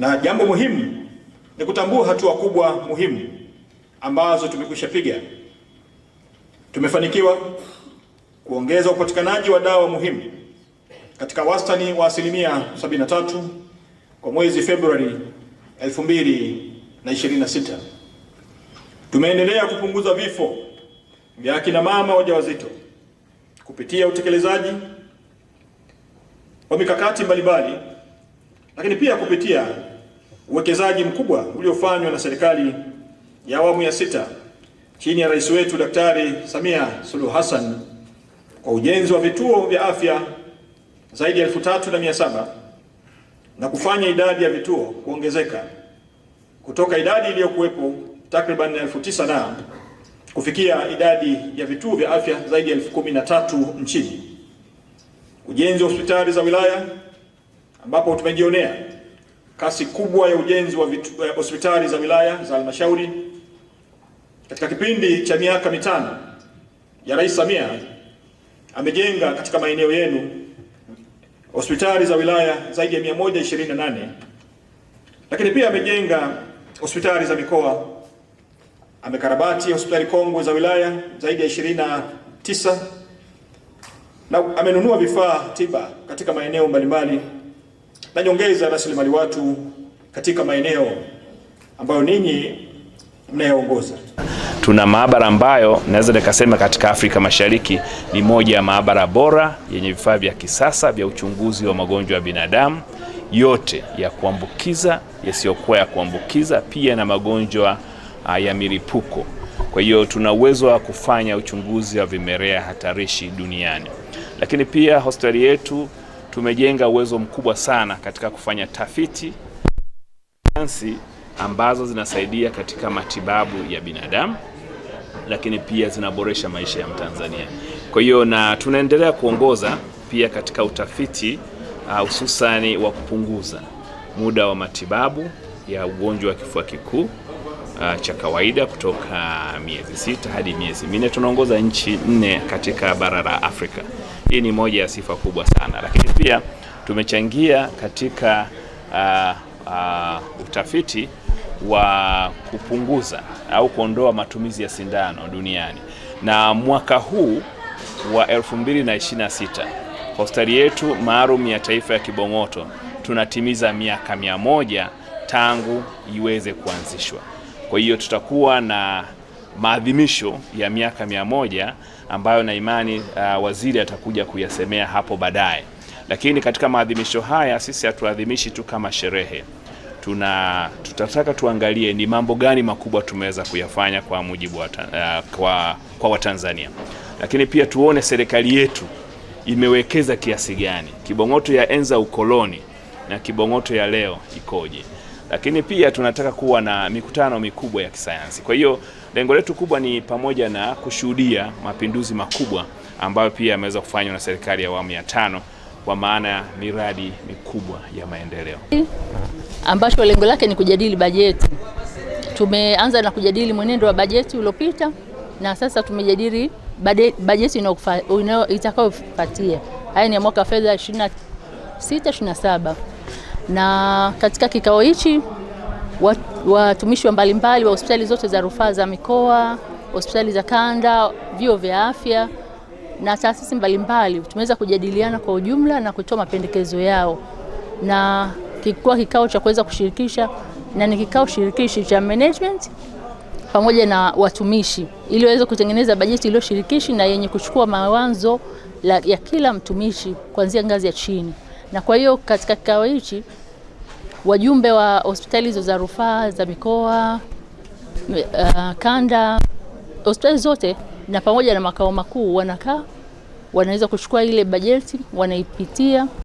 Na jambo muhimu ni kutambua hatua kubwa muhimu ambazo tumekwisha piga. Tumefanikiwa kuongeza upatikanaji wa dawa muhimu katika wastani wa 73% kwa mwezi Februari 2026. Tumeendelea kupunguza vifo vya akina mama wajawazito kupitia utekelezaji wa mikakati mbalimbali, lakini pia kupitia uwekezaji mkubwa uliofanywa na serikali ya awamu ya 6 chini ya rais wetu Daktari Samia Suluhu Hassan kwa ujenzi wa vituo vya afya zaidi ya 3700 na kufanya idadi ya vituo kuongezeka kutoka idadi iliyokuwepo takriban 9000 na kufikia idadi ya vituo vya afya zaidi ya 13000 nchini. Ujenzi wa hospitali za wilaya ambapo tumejionea kasi kubwa ya ujenzi wa hospitali za wilaya za halmashauri katika kipindi cha miaka 5 ya Rais Samia. Amejenga katika maeneo yenu hospitali za wilaya zaidi ya 128, lakini pia amejenga hospitali za mikoa, amekarabati hospitali kongwe za wilaya zaidi ya 29, na amenunua vifaa tiba katika maeneo mbalimbali na nyongeza rasilimali watu katika maeneo ambayo ninyi mnayaongoza. Tuna maabara ambayo naweza nikasema katika Afrika Mashariki ni moja ya maabara bora yenye vifaa vya kisasa vya uchunguzi wa magonjwa ya binadamu yote ya kuambukiza, yasiyokuwa ya kuambukiza, pia na magonjwa ya milipuko. Kwa hiyo tuna uwezo wa kufanya uchunguzi wa vimelea hatarishi duniani. Lakini pia hospitali yetu tumejenga uwezo mkubwa sana katika kufanya tafiti sayansi ambazo zinasaidia katika matibabu ya binadamu, lakini pia zinaboresha maisha ya Mtanzania. Kwa hiyo na tunaendelea kuongoza pia katika utafiti hususani wa kupunguza muda wa matibabu ya ugonjwa wa kifua kikuu cha kawaida kutoka miezi 6 hadi miezi 4. Tunaongoza nchi 4 katika bara la Afrika. Hii ni moja ya sifa kubwa sana, lakini pia tumechangia katika utafiti wa kupunguza au kuondoa matumizi ya sindano duniani. Na mwaka huu wa 2026 hospitali yetu maalum ya taifa ya Kibong'oto tunatimiza miaka 100 tangu iweze kuanzishwa. Kwa hiyo tutakuwa na maadhimisho ya miaka 100 ambayo na imani waziri atakuja kuyasemea hapo baadaye. Lakini katika maadhimisho haya sisi hatuadhimishi tu kama sherehe. Tutataka tuangalie ni mambo gani makubwa tumeweza kuyafanya kwa mujibu wa kwa Watanzania. Lakini pia tuone serikali yetu imewekeza kiasi gani. Kibong'oto ya enza ukoloni na Kibong'oto ya leo ikoje. Lakini pia tunataka kuwa na mikutano mikubwa ya kisayansi. Kwa hiyo lengo letu kubwa ni pamoja na kushuhudia mapinduzi makubwa ambayo pia yameweza kufanywa na serikali ya awamu ya 5 kwa maana ya miradi mikubwa ya maendeleo, ambacho lengo lake ni kujadili bajeti. Tumeanza na kujadili mwenendo wa bajeti uliopita na sasa tumejadili bajeti itakayofuatia. Haya ni ya mwaka fedha 26/27. Na katika kikao hichi watumishi mbalimbali wa hospitali zote za rufaa za mikoa, hospitali za kanda, vyuo vya afya na taasisi mbalimbali tumeweza kujadiliana kwa ujumla na kutoa mapendekezo yao, na kilikuwa kikao cha kuweza kushirikisha, na ni kikao shirikishi cha management pamoja na watumishi ili waweze kutengeneza bajeti iliyo shirikishi na yenye kuchukua mawazo ya kila mtumishi kuanzia ngazi ya chini. Na kwa hiyo katika kikao hichi wajumbe wa hospitali hizo za rufaa za mikoa, kanda, hospitali zote na pamoja na makao makuu wanakaa, wanaweza kuchukua ile bajeti, wanaipitia